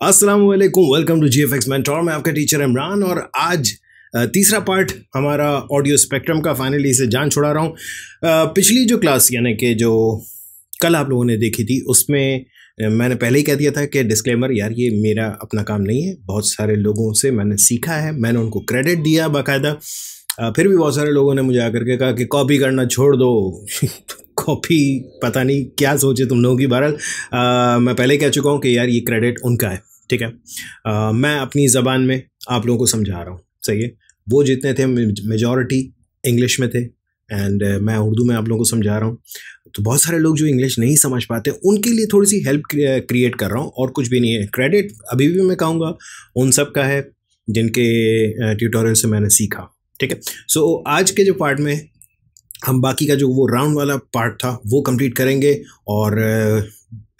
अस्सलाम वालेकुम, welcome to GFX mentor. मैं आपका टीचर इमरान और आज तीसरा पार्ट हमारा ऑडियो स्पेक्ट्रम का फाइनली इसे जान छुड़ा रहा हूँ। पिछली जो क्लास यानी कि जो कल आप लोगों ने देखी थी उसमें मैंने पहले ही कह दिया था कि डिस्क्लेमर यार ये मेरा अपना काम नहीं है, बहुत सारे लोगों से मैंने सीखा है, मैंने उनको क्रेडिट दिया बाकायदा। फिर भी बहुत सारे लोगों ने मुझे आकर के कहा कि कॉपी करना छोड़ दो कॉपी पता नहीं क्या सोचे तुम लोगों की। बहरहाल मैं पहले कह चुका हूँ कि यार ये क्रेडिट उनका है, ठीक है। मैं अपनी ज़बान में आप लोगों को समझा रहा हूँ, सही है। वो जितने थे मेजॉरिटी इंग्लिश में थे एंड मैं उर्दू में आप लोगों को समझा रहा हूँ। तो बहुत सारे लोग जो इंग्लिश नहीं समझ पाते उनके लिए थोड़ी सी हेल्प क्रिएट कर रहा हूँ और कुछ भी नहीं है। क्रेडिट अभी भी मैं कहूँगा उन सब का है जिनके ट्यूटोरियल से मैंने सीखा, ठीक है। सो आज के जो पार्ट में हम बाकी का जो वो राउंड वाला पार्ट था वो कंप्लीट करेंगे और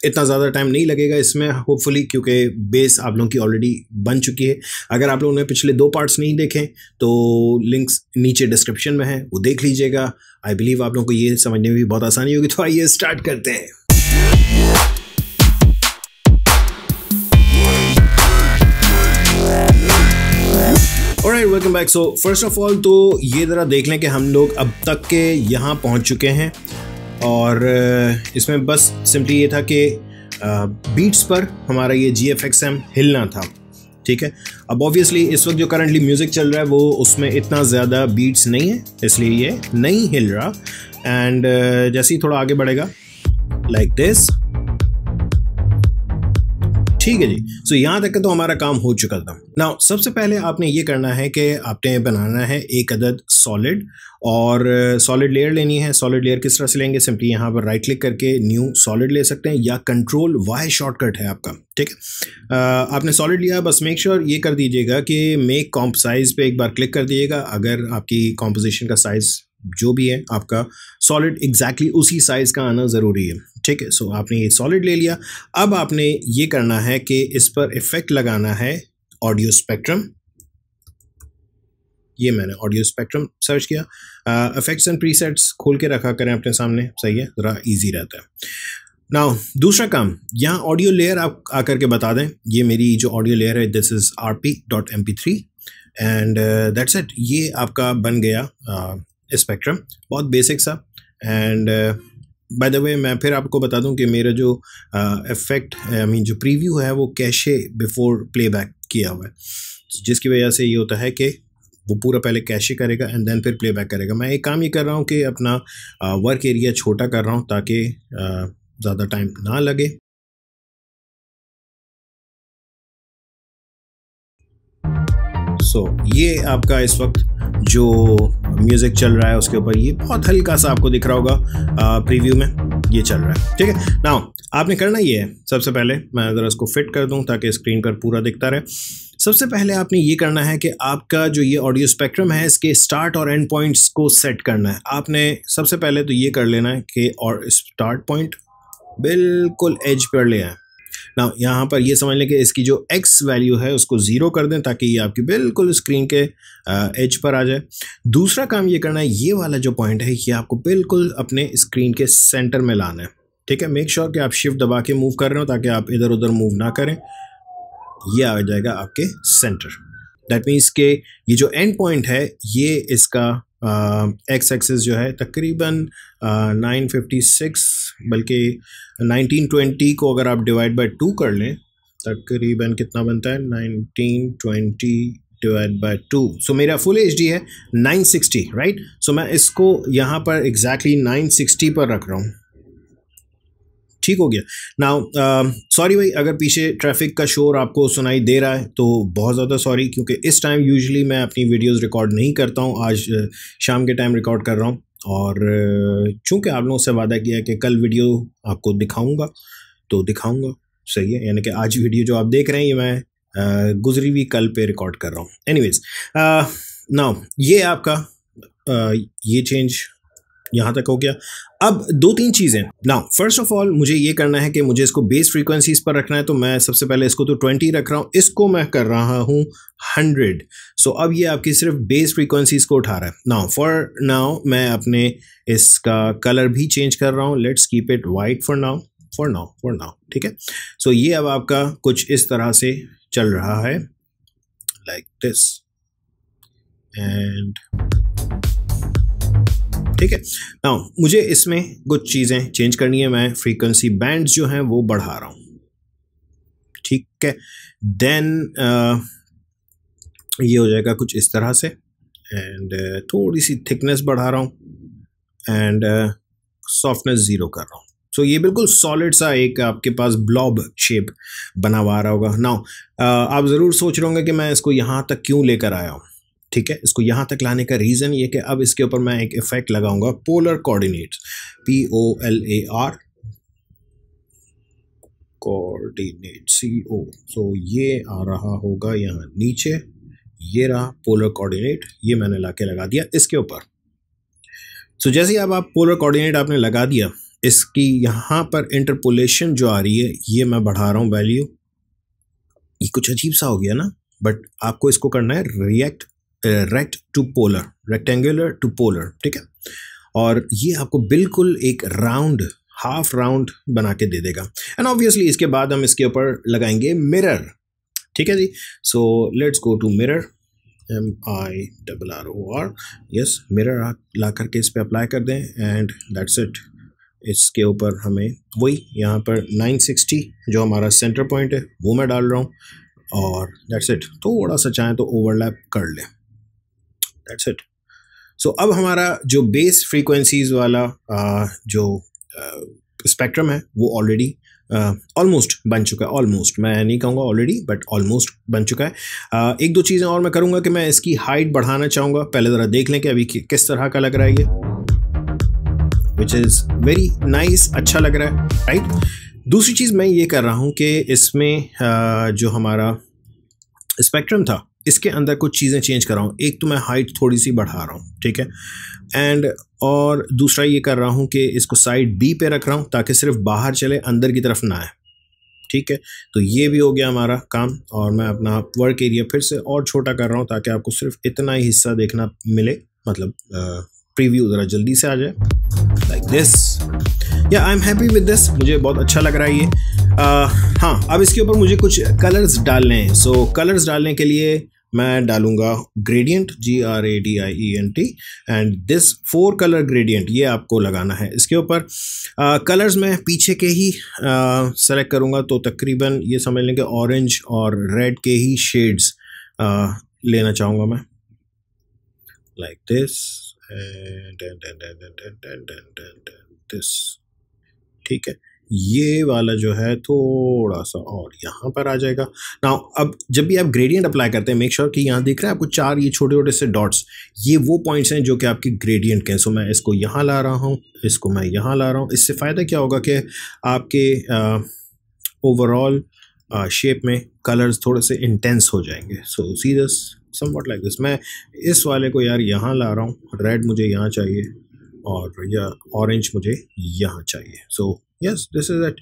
इतना ज़्यादा टाइम नहीं लगेगा इसमें होपफुली, क्योंकि बेस आप लोगों की ऑलरेडी बन चुकी है। अगर आप लोगों ने पिछले 2 पार्ट्स नहीं देखे तो लिंक्स नीचे डिस्क्रिप्शन में है, वो देख लीजिएगा। आई बिलीव आप लोगों को ये समझने में भी बहुत आसानी होगी। तो आइए स्टार्ट करते हैं। Alright, welcome back. So first of all तो ये ज़रा देख लें कि हम लोग अब तक के यहाँ पहुँच चुके हैं और इसमें बस सिंपली ये था कि बीट्स पर हमारा ये GFXM हिलना था, ठीक है। अब ऑब्वियसली इस वक्त जो करंटली म्यूज़िक चल रहा है वो उसमें इतना ज़्यादा बीट्स नहीं है, इसलिए ये नहीं हिल रहा। एंड जैसे ही थोड़ा आगे बढ़ेगा लाइक दिस, ठीक है जी। सो यहाँ तक का तो हमारा काम हो चुका था। नाउ सबसे पहले आपने ये करना है कि आपने बनाना है एक अदद सॉलिड और सॉलिड लेयर लेनी है। सॉलिड लेयर किस तरह से लेंगे, सिंपली यहाँ पर राइट क्लिक करके न्यू सॉलिड ले सकते हैं या कंट्रोल Y शॉर्टकट है आपका, ठीक है। आपने सॉलिड लिया, बस मेक श्योर ये कर दीजिएगा कि मेक कॉम्प साइज पे एक बार क्लिक कर दीजिएगा। अगर आपकी कॉम्पोजिशन का साइज जो भी है आपका सॉलिड एग्जैक्टली उसी साइज का आना ज़रूरी है, ठीक है। सो आपने ये सॉलिड ले लिया। अब आपने ये करना है कि इस पर इफेक्ट लगाना है ऑडियो स्पेक्ट्रम। ये मैंने ऑडियो स्पेक्ट्रम सर्च किया। इफेक्ट्स एंड प्रीसेट्स खोल के रखा करें अपने सामने, सही है, ज़रा इजी रहता है। नाउ दूसरा काम, यहाँ ऑडियो लेयर आप आकर के बता दें ये मेरी जो ऑडियो लेयर है this is rp.mp3 and that's it. ये आपका बन गया स्पेक्ट्रम, बहुत बेसिक सा। एंड बाय द वे मैं फिर आपको बता दूं कि मेरा जो इफेक्ट आई मीन जो प्रीव्यू है वो कैशे बिफोर प्लेबैक किया हुआ है, जिसकी वजह से ये होता है कि वो पूरा पहले कैशे करेगा एंड देन फिर प्लेबैक करेगा। मैं एक काम ये कर रहा हूँ कि अपना वर्क एरिया छोटा कर रहा हूँ ताकि ज़्यादा टाइम ना लगे। सो ये आपका इस वक्त जो म्यूज़िक चल रहा है उसके ऊपर ये बहुत हल्का सा आपको दिख रहा होगा प्रीव्यू में ये चल रहा है, ठीक है। नाउ आपने करना ये है, सबसे पहले मैं ज़रा इसको फिट कर दूं ताकि स्क्रीन पर पूरा दिखता रहे। सबसे पहले आपने ये करना है कि आपका जो ये ऑडियो स्पेक्ट्रम है इसके स्टार्ट और एंड पॉइंट्स को सेट करना है। आपने सबसे पहले तो ये कर लेना है कि और स्टार्ट पॉइंट बिल्कुल एज पर ले आए। ना यहाँ पर ये समझ लें कि इसकी जो x वैल्यू है उसको 0 कर दें ताकि ये आपकी बिल्कुल स्क्रीन के एज पर आ जाए। दूसरा काम ये करना है, ये वाला जो पॉइंट है ये आपको बिल्कुल अपने स्क्रीन के सेंटर में लाना है, ठीक है। मेक श्योर कि आप शिफ्ट दबा के मूव कर रहे हो ताकि आप इधर उधर मूव ना करें। ये आ जाएगा आपके सेंटर। दैट मीन्स के ये जो एंड पॉइंट है ये इसका एक्स एक्सिस जो है तकरीबन 956 बल्कि 1920 को अगर आप डिवाइड बाय 2 कर लें तकरीबन कितना बनता है 1920 डिवाइड बाय 2। सो मेरा फुल HD है 960, राइट। सो मैं इसको यहाँ पर एग्जैक्टली 960 पर रख रहा हूँ, ठीक हो गया। नाउ सॉरी भाई अगर पीछे ट्रैफिक का शोर आपको सुनाई दे रहा है तो बहुत ज़्यादा सॉरी, क्योंकि इस टाइम यूजुअली मैं अपनी वीडियोस रिकॉर्ड नहीं करता हूँ। आज शाम के टाइम रिकॉर्ड कर रहा हूँ और चूँकि आप लोगों से वादा किया है कि कल वीडियो आपको दिखाऊँगा तो दिखाऊँगा, सही है। यानी कि आज वीडियो जो आप देख रहे हैं ये मैं गुजरी हुई कल पे रिकॉर्ड कर रहा हूँ। एनीवेज नाउ ये आपका ये चेंज यहाँ तक हो गया। अब 2-3 चीज़ें। नाउ फर्स्ट ऑफ ऑल मुझे ये करना है कि मुझे इसको बेस फ्रीक्वेंसीज पर रखना है, तो मैं सबसे पहले इसको तो 20 रख रहा हूँ, इसको मैं कर रहा हूँ 100। सो अब ये आपकी सिर्फ बेस फ्रीक्वेंसीज को उठा रहा है। नाउ फॉर नाउ मैं अपने इसका कलर भी चेंज कर रहा हूँ। Let's keep it white for now, for now ठीक है। सो ये अब आपका कुछ इस तरह से चल रहा है, लाइक दिस, एंड ठीक है। नाउ मुझे इसमें कुछ चीज़ें चेंज करनी है, मैं फ्रीक्वेंसी बैंड्स जो हैं वो बढ़ा रहा हूँ, ठीक है। देन ये हो जाएगा कुछ इस तरह से, एंड थोड़ी सी थिकनेस बढ़ा रहा हूँ, एंड सॉफ्टनेस 0 कर रहा हूँ। सो ये बिल्कुल सॉलिड सा एक आपके पास ब्लॉब शेप बना हुआ आ रहा होगा। नाउ आप ज़रूर सोच रहे होंगे कि मैं इसको यहाँ तक क्यों लेकर आया हूँ, ठीक है। इसको यहाँ तक लाने का रीज़न ये कि अब इसके ऊपर मैं एक इफेक्ट लगाऊंगा, polar coordinates, POLAR coordinate CO। सो ये आ रहा होगा यहाँ नीचे, ये रहा पोलर कोऑर्डिनेट, ये मैंने लाके लगा दिया इसके ऊपर। सो जैसे ही अब आप पोलर कोऑर्डिनेट आपने लगा दिया, इसकी यहाँ पर इंटरपोलेशन जो आ रही है ये मैं बढ़ा रहा हूँ वैल्यू। ये कुछ अजीब सा हो गया ना, बट आपको इसको करना है rect to polar, rectangular to polar, ठीक है। और ये आपको बिल्कुल एक राउंड, हाफ राउंड बना के दे देगा। एंड ऑब्वियसली इसके बाद हम इसके ऊपर लगाएंगे मिरर, ठीक है जी। So let's go to mirror, MIRROR, yes, mirror ला करके इस पर अप्लाई कर दें, एंड दैट्स इट। इसके ऊपर हमें वही यहाँ पर 960 जो हमारा सेंटर पॉइंट है वो मैं डाल रहा हूँ, और दैट्स इट। थोड़ा सा चाहें तो ओवरलैप कर लें, दैट्स इट। सो अब हमारा जो बेस फ्रीक्वेंसीज वाला जो स्पेक्ट्रम है वो ऑलरेडी ऑलमोस्ट बन चुका है। ऑलमोस्ट मैं नहीं कहूँगा ऑलरेडी, बट ऑलमोस्ट बन चुका है। एक दो चीज़ें और मैं करूँगा कि मैं इसकी हाइट बढ़ाना चाहूँगा। पहले ज़रा देख लें कि अभी किस तरह का लग रहा है ये, विच इज़ वेरी नाइस, अच्छा लग रहा है, राइट। दूसरी चीज़ मैं ये कर रहा हूँ कि इसमें जो हमारा स्पेक्ट्रम था इसके अंदर कुछ चीज़ें चेंज कर रहा हूँ। एक तो मैं हाइट थोड़ी सी बढ़ा रहा हूँ, ठीक है, एंड और दूसरा ये कर रहा हूँ कि इसको साइड B पे रख रहा हूँ ताकि सिर्फ बाहर चले, अंदर की तरफ ना आए, ठीक है। तो ये भी हो गया हमारा काम, और मैं अपना वर्क एरिया फिर से और छोटा कर रहा हूँ ताकि आपको सिर्फ इतना ही हिस्सा देखना मिले, मतलब प्रीव्यू ज़रा जल्दी से आ जाए, लाइक दिस। या I am happy with this, मुझे बहुत अच्छा लग रहा है ये। हाँ, अब इसके ऊपर मुझे कुछ कलर्स डालने हैं। सो कलर्स डालने के लिए मैं डालूंगा gradient, GRADIENT, and this 4 colour gradient ये आपको लगाना है इसके ऊपर। कलर्स मैं पीछे के ही सेलेक्ट करूंगा, तो तकरीबन ये समझ लें कि ऑरेंज और रेड के ही शेड्स लेना चाहूँगा मैं, लाइक दिस एंड दिस, ठीक है। ये वाला जो है थोड़ा सा और यहाँ पर आ जाएगा। नाउ अब जब भी आप ग्रेडियंट अप्लाई करते हैं, मेक श्योर कि यहाँ दिख रहा है आपको 4 ये छोटे छोटे से डॉट्स, ये वो पॉइंट्स हैं जो कि आपके ग्रेडियंट के हैं। सो मैं इसको यहाँ ला रहा हूँ, इसको मैं यहाँ ला रहा हूँ। इससे फ़ायदा क्या होगा कि आपके ओवरऑल शेप में कलर्स थोड़े से इंटेंस हो जाएंगे। So see this somewhat like this. मैं इस वाले को यार यहाँ ला रहा हूँ, रेड मुझे यहाँ चाहिए और या ऑरेंज मुझे यहाँ चाहिए। So yes, this is it,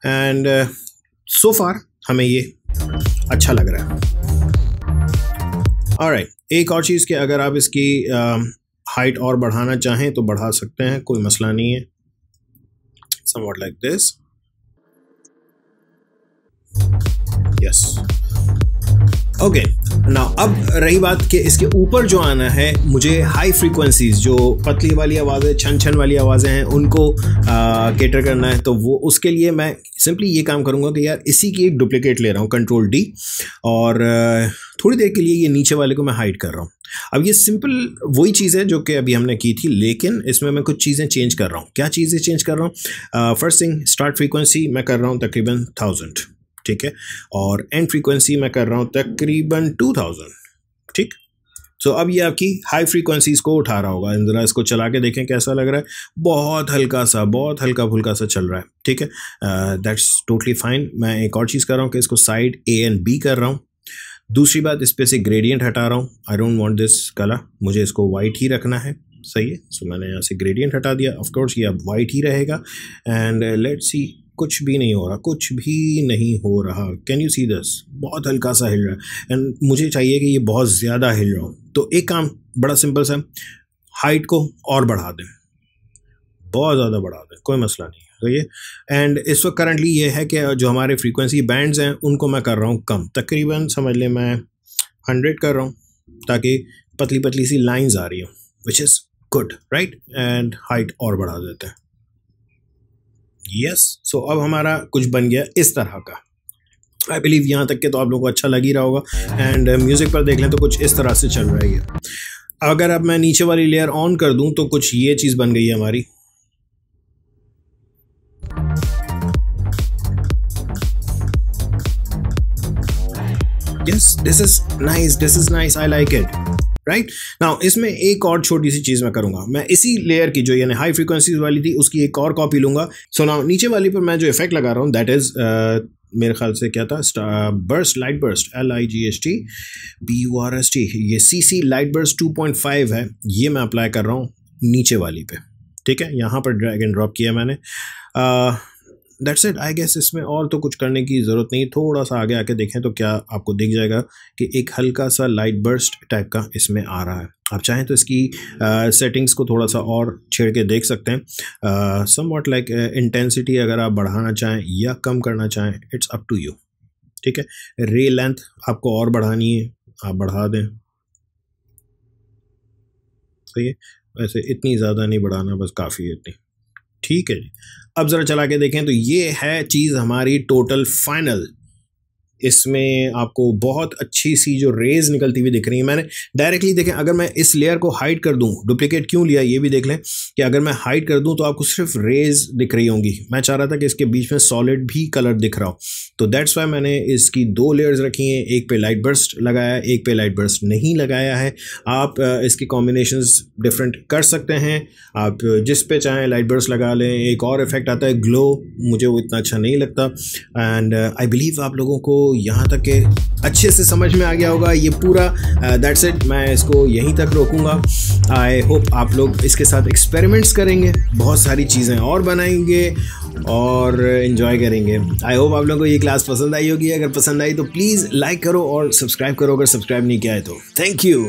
and so far हमें ये अच्छा लग रहा है। ऑलराइट, एक और चीज़ कि अगर आप इसकी हाइट और बढ़ाना चाहें तो बढ़ा सकते हैं, कोई मसला नहीं है, somewhat like this, yes, okay. Now अब रही बात कि इसके ऊपर जो आना है, मुझे हाई फ्रीक्वेंसीज, जो पतली वाली आवाज़ें, छन छन वाली आवाज़ें हैं, उनको केटर करना है। तो वो उसके लिए मैं सिंपली ये काम करूँगा कि यार इसी की एक डुप्लीकेट ले रहा हूँ, Ctrl D, और थोड़ी देर के लिए ये नीचे वाले को मैं हाइड कर रहा हूँ। अब ये सिंपल वही चीज़ है जो कि अभी हमने की थी, लेकिन इसमें मैं कुछ चीज़ें चेंज कर रहा हूँ। क्या चीज़ें चेंज कर रहा हूँ? फर्स्ट थिंग, स्टार्ट फ्रीक्वेंसी मैं कर रहा हूँ तकरीबन 1000, ठीक है, और एंड फ्रीक्वेंसी मैं कर रहा हूँ तकरीबन 2000, ठीक। सो अब ये आपकी हाई फ्रीक्वेंसीज को उठा रहा होगा। ज़रा इसको चला के देखें कैसा लग रहा है, बहुत हल्का सा, बहुत हल्का फुल्का सा चल रहा है, ठीक है, दैट्स टोटली फाइन। मैं एक और चीज़ कर रहा हूँ कि इसको साइड A एंड B कर रहा हूँ। दूसरी बात, इस पे से ग्रेडियंट हटा रहा हूँ, I don't want this colour, मुझे इसको वाइट ही रखना है, सही है। सो मैंने यहाँ से ग्रेडियंट हटा दिया, ऑफ कोर्स ये अब वाइट ही रहेगा, एंड लेट्स सी, कुछ भी नहीं हो रहा, कुछ भी नहीं हो रहा। Can you see this? बहुत हल्का सा हिल रहा है, एंड मुझे चाहिए कि ये बहुत ज़्यादा हिल रहा हो। तो एक काम बड़ा सिंपल सा, हाइट को और बढ़ा दें, बहुत ज़्यादा बढ़ा दें, कोई मसला नहीं है, तो ये एंड इस वक्त करंटली ये है कि जो हमारे फ्रीक्वेंसी बैंड्स हैं उनको मैं कर रहा हूँ कम, तकरीबन समझ लें मैं 100 कर रहा हूँ, ताकि पतली पतली सी लाइंस आ रही हो, which is good right. And height और बढ़ा देते हैं। यस, सो अब हमारा कुछ बन गया इस तरह का। आई बिलीव यहाँ तक के तो आप लोगों को अच्छा लग ही रहा होगा। एंड म्यूज़िक पर देख लें तो कुछ इस तरह से चल रहा है। अगर अब मैं नीचे वाली लेयर ऑन कर दूं तो कुछ ये चीज़ बन गई है हमारी। Yes, this is nice, I like it right. Now इसमें एक और छोटी सी चीज़ मैं करूँगा, मैं इसी लेयर की जो यानी हाई फ्रीक्वेंसीज वाली थी उसकी एक और कॉपी लूँगा। सो नाउ नीचे वाली पर मैं जो इफेक्ट लगा रहा हूँ दैट इज़ मेरे ख्याल से क्या था, burst, light burst, LIGHT BURST, ये CC लाइट बर्स्ट 2.5 है, ये मैं अप्लाई कर रहा हूँ नीचे वाली पे। ठीक है, यहाँ पर ड्रैग एंड ड्रॉप किया मैंने। That's it I guess. इसमें और तो कुछ करने की ज़रूरत नहीं। थोड़ा सा आगे आके देखें तो क्या आपको दिख जाएगा कि एक हल्का सा लाइट बर्स्ट टाइप का इसमें आ रहा है। आप चाहें तो इसकी सेटिंग्स को थोड़ा सा और छेड़ के देख सकते हैं। समवॉट लाइक इंटेंसिटी अगर आप बढ़ाना चाहें या कम करना चाहें, इट्स अप टू यू। ठीक है, रे लेंथ आपको और बढ़ानी है, आप बढ़ा दें। सही है, वैसे इतनी ज़्यादा नहीं बढ़ाना, बस काफ़ी है इतनी। ठीक है जी, अब ज़रा चला के देखें तो ये है चीज़ हमारी टोटल फाइनल। इसमें आपको बहुत अच्छी सी जो रेज निकलती हुई दिख रही है। मैंने डायरेक्टली देखें, अगर मैं इस लेयर को हाइड कर दूं, डुप्लीकेट क्यों लिया ये भी देख लें कि अगर मैं हाइड कर दूं तो आपको सिर्फ रेज दिख रही होंगी। मैं चाह रहा था कि इसके बीच में सॉलिड भी कलर दिख रहा हो, तो दैट्स वाई मैंने इसकी 2 लेयर्स रखी हैं। एक पे लाइट बर्स्ट लगाया, एक पे लाइट बर्स्ट नहीं लगाया है। आप इसकी कॉम्बिनेशंस डिफरेंट कर सकते हैं, आप जिस पे चाहें लाइट बर्स्ट लगा लें। एक और इफेक्ट आता है ग्लो, मुझे वो इतना अच्छा नहीं लगता। एंड आई बिलीव आप लोगों को यहाँ तक के अच्छे से समझ में आ गया होगा ये पूरा। दैट्स इट, मैं इसको यहीं तक रोकूंगा। आई होप आप लोग इसके साथ एक्सपेरिमेंट्स करेंगे, बहुत सारी चीज़ें और बनाएंगे और इन्जॉय करेंगे। आई होप आप लोगों को ये क्लास पसंद आई होगी। अगर पसंद आई तो प्लीज़ लाइक करो और सब्सक्राइब करो अगर सब्सक्राइब नहीं किया है तो। Thank you.